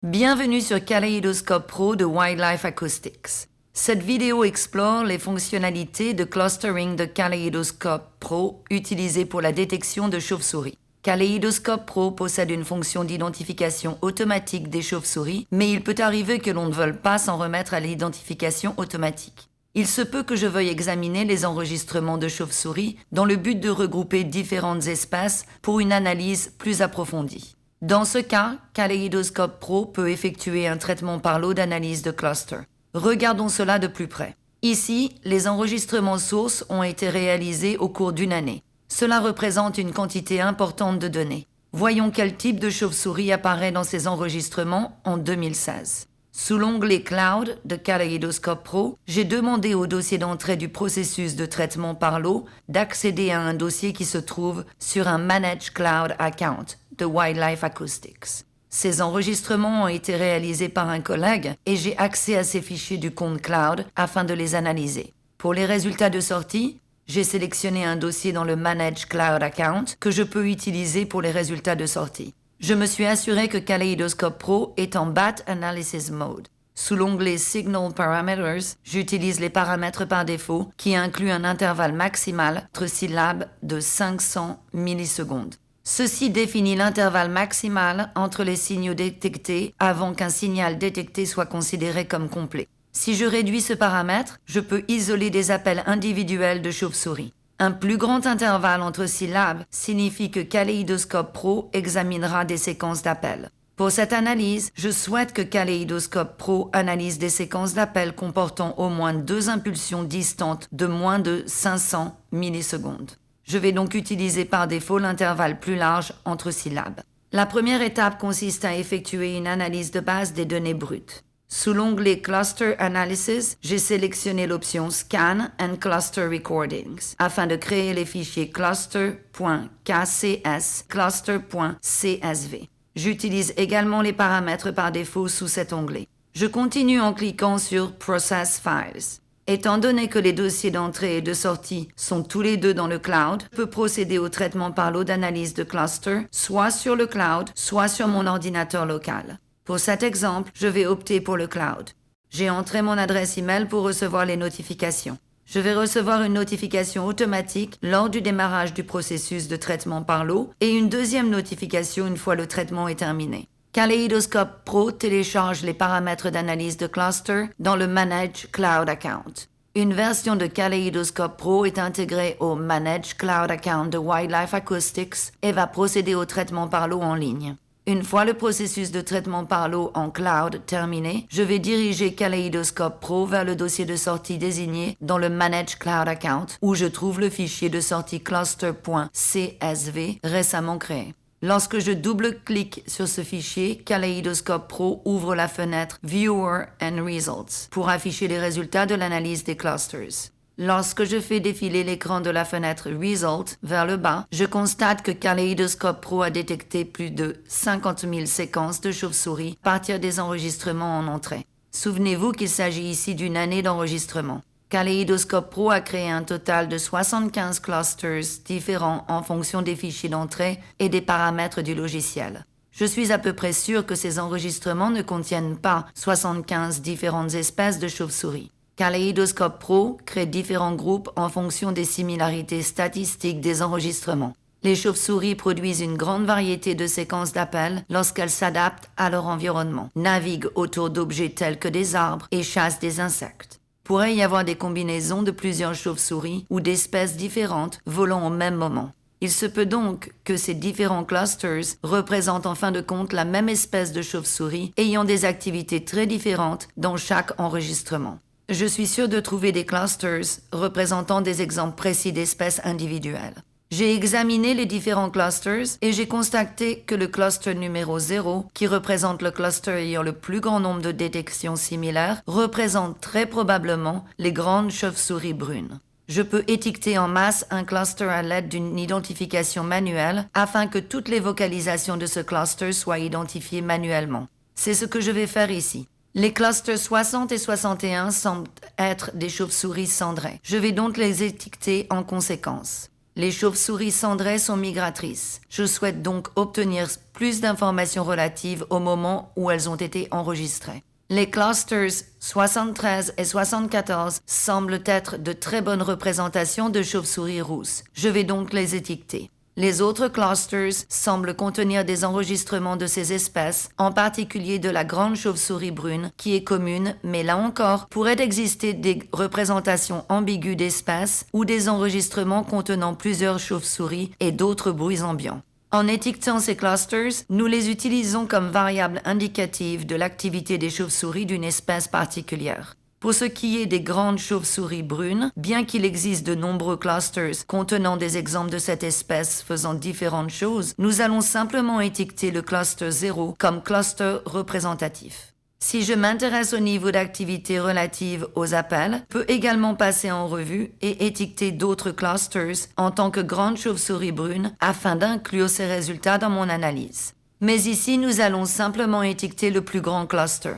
Bienvenue sur Kaleidoscope Pro de Wildlife Acoustics. Cette vidéo explore les fonctionnalités de clustering de Kaleidoscope Pro utilisées pour la détection de chauves-souris. Kaleidoscope Pro possède une fonction d'identification automatique des chauves-souris, mais il peut arriver que l'on ne veuille pas s'en remettre à l'identification automatique. Il se peut que je veuille examiner les enregistrements de chauves-souris dans le but de regrouper différentes espèces pour une analyse plus approfondie. Dans ce cas, Kaleidoscope Pro peut effectuer un traitement par lot d'analyse de cluster. Regardons cela de plus près. Ici, les enregistrements sources ont été réalisés au cours d'une année. Cela représente une quantité importante de données. Voyons quel type de chauve-souris apparaît dans ces enregistrements en 2016. Sous l'onglet Cloud de Kaleidoscope Pro, j'ai demandé au dossier d'entrée du processus de traitement par lot d'accéder à un dossier qui se trouve sur un Manage Cloud Account de Wildlife Acoustics. Ces enregistrements ont été réalisés par un collègue et j'ai accès à ces fichiers du compte Cloud afin de les analyser. Pour les résultats de sortie, j'ai sélectionné un dossier dans le Manage Cloud Account que je peux utiliser pour les résultats de sortie. Je me suis assuré que Kaleidoscope Pro est en BAT Analysis Mode. Sous l'onglet Signal Parameters, j'utilise les paramètres par défaut qui incluent un intervalle maximal entre syllabes de 500 millisecondes. Ceci définit l'intervalle maximal entre les signaux détectés avant qu'un signal détecté soit considéré comme complet. Si je réduis ce paramètre, je peux isoler des appels individuels de chauves-souris. Un plus grand intervalle entre syllabes signifie que Kaleidoscope Pro examinera des séquences d'appels. Pour cette analyse, je souhaite que Kaleidoscope Pro analyse des séquences d'appels comportant au moins 2 impulsions distantes de moins de 500 millisecondes. Je vais donc utiliser par défaut l'intervalle plus large entre syllabes. La première étape consiste à effectuer une analyse de base des données brutes. Sous l'onglet Cluster Analysis, j'ai sélectionné l'option Scan and Cluster Recordings afin de créer les fichiers cluster.kcs, cluster.csv. J'utilise également les paramètres par défaut sous cet onglet. Je continue en cliquant sur Process Files. Étant donné que les dossiers d'entrée et de sortie sont tous les deux dans le cloud, je peux procéder au traitement par lot d'analyse de cluster, soit sur le cloud, soit sur mon ordinateur local. Pour cet exemple, je vais opter pour le cloud. J'ai entré mon adresse email pour recevoir les notifications. Je vais recevoir une notification automatique lors du démarrage du processus de traitement par lot et une deuxième notification une fois le traitement est terminé. Kaleidoscope Pro télécharge les paramètres d'analyse de cluster dans le Manage Cloud Account. Une version de Kaleidoscope Pro est intégrée au Manage Cloud Account de Wildlife Acoustics et va procéder au traitement par lot en ligne. Une fois le processus de traitement par lot en cloud terminé, je vais diriger Kaleidoscope Pro vers le dossier de sortie désigné dans le Manage Cloud Account où je trouve le fichier de sortie cluster.csv récemment créé. Lorsque je double-clique sur ce fichier, Kaleidoscope Pro ouvre la fenêtre Viewer and Results pour afficher les résultats de l'analyse des clusters. Lorsque je fais défiler l'écran de la fenêtre Result vers le bas, je constate que Kaleidoscope Pro a détecté plus de 50 000 séquences de chauves-souris à partir des enregistrements en entrée. Souvenez-vous qu'il s'agit ici d'une année d'enregistrement. Kaleidoscope Pro a créé un total de 75 clusters différents en fonction des fichiers d'entrée et des paramètres du logiciel. Je suis à peu près sûr que ces enregistrements ne contiennent pas 75 différentes espèces de chauves-souris. Kaleidoscope Pro crée différents groupes en fonction des similarités statistiques des enregistrements. Les chauves-souris produisent une grande variété de séquences d'appels lorsqu'elles s'adaptent à leur environnement, naviguent autour d'objets tels que des arbres et chassent des insectes. Pourrait y avoir des combinaisons de plusieurs chauves-souris ou d'espèces différentes volant au même moment. Il se peut donc que ces différents clusters représentent en fin de compte la même espèce de chauve-souris ayant des activités très différentes dans chaque enregistrement. Je suis sûr de trouver des clusters représentant des exemples précis d'espèces individuelles. J'ai examiné les différents clusters et j'ai constaté que le cluster numéro 0, qui représente le cluster ayant le plus grand nombre de détections similaires, représente très probablement les grandes chauves-souris brunes. Je peux étiqueter en masse un cluster à l'aide d'une identification manuelle afin que toutes les vocalisations de ce cluster soient identifiées manuellement. C'est ce que je vais faire ici. Les clusters 60 et 61 semblent être des chauves-souris cendrées. Je vais donc les étiqueter en conséquence. Les chauves-souris cendrées sont migratrices. Je souhaite donc obtenir plus d'informations relatives au moment où elles ont été enregistrées. Les clusters 73 et 74 semblent être de très bonnes représentations de chauves-souris rousses. Je vais donc les étiqueter. Les autres clusters semblent contenir des enregistrements de ces espèces, en particulier de la grande chauve-souris brune, qui est commune, mais là encore, pourraient exister des représentations ambiguës d'espèces ou des enregistrements contenant plusieurs chauves-souris et d'autres bruits ambiants. En étiquetant ces clusters, nous les utilisons comme variables indicatives de l'activité des chauves-souris d'une espèce particulière. Pour ce qui est des grandes chauves-souris brunes, bien qu'il existe de nombreux clusters contenant des exemples de cette espèce faisant différentes choses, nous allons simplement étiqueter le cluster 0 comme cluster représentatif. Si je m'intéresse au niveau d'activité relative aux appels, je peux également passer en revue et étiqueter d'autres clusters en tant que grandes chauves-souris brunes afin d'inclure ces résultats dans mon analyse. Mais ici, nous allons simplement étiqueter le plus grand cluster.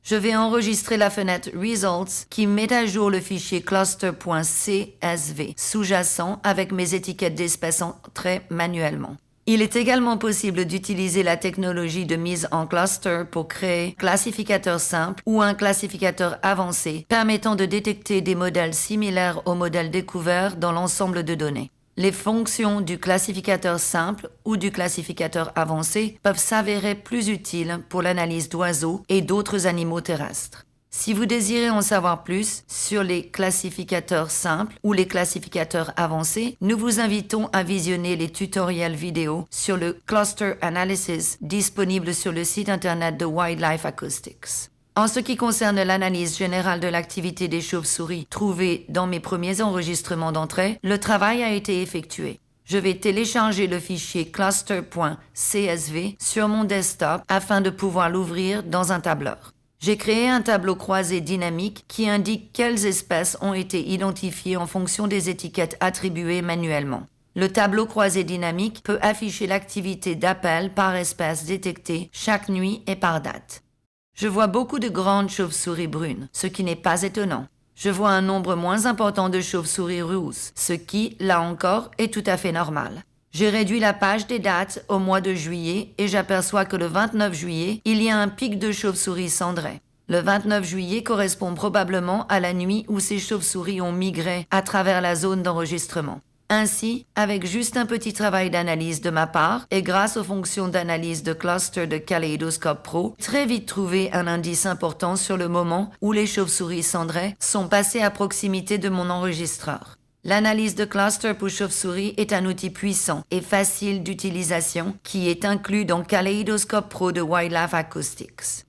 Je vais enregistrer la fenêtre Results qui met à jour le fichier cluster.csv sous-jacent avec mes étiquettes d'espèces entrées manuellement. Il est également possible d'utiliser la technologie de mise en cluster pour créer un classificateur simple ou un classificateur avancé permettant de détecter des modèles similaires aux modèles découverts dans l'ensemble de données. Les fonctions du classificateur simple ou du classificateur avancé peuvent s'avérer plus utiles pour l'analyse d'oiseaux et d'autres animaux terrestres. Si vous désirez en savoir plus sur les classificateurs simples ou les classificateurs avancés, nous vous invitons à visionner les tutoriels vidéo sur le Cluster Analysis disponibles sur le site internet de Wildlife Acoustics. En ce qui concerne l'analyse générale de l'activité des chauves-souris trouvée dans mes premiers enregistrements d'entrée, le travail a été effectué. Je vais télécharger le fichier cluster.csv sur mon desktop afin de pouvoir l'ouvrir dans un tableur. J'ai créé un tableau croisé dynamique qui indique quelles espèces ont été identifiées en fonction des étiquettes attribuées manuellement. Le tableau croisé dynamique peut afficher l'activité d'appel par espèce détectée chaque nuit et par date. Je vois beaucoup de grandes chauves-souris brunes, ce qui n'est pas étonnant. Je vois un nombre moins important de chauves-souris rousses, ce qui, là encore, est tout à fait normal. J'ai réduit la page des dates au mois de juillet et j'aperçois que le 29 juillet, il y a un pic de chauves-souris cendrées. Le 29 juillet correspond probablement à la nuit où ces chauves-souris ont migré à travers la zone d'enregistrement. Ainsi, avec juste un petit travail d'analyse de ma part et grâce aux fonctions d'analyse de cluster de Kaleidoscope Pro, très vite trouvé un indice important sur le moment où les chauves-souris cendrées sont passées à proximité de mon enregistreur. L'analyse de cluster pour chauves-souris est un outil puissant et facile d'utilisation qui est inclus dans Kaleidoscope Pro de Wildlife Acoustics.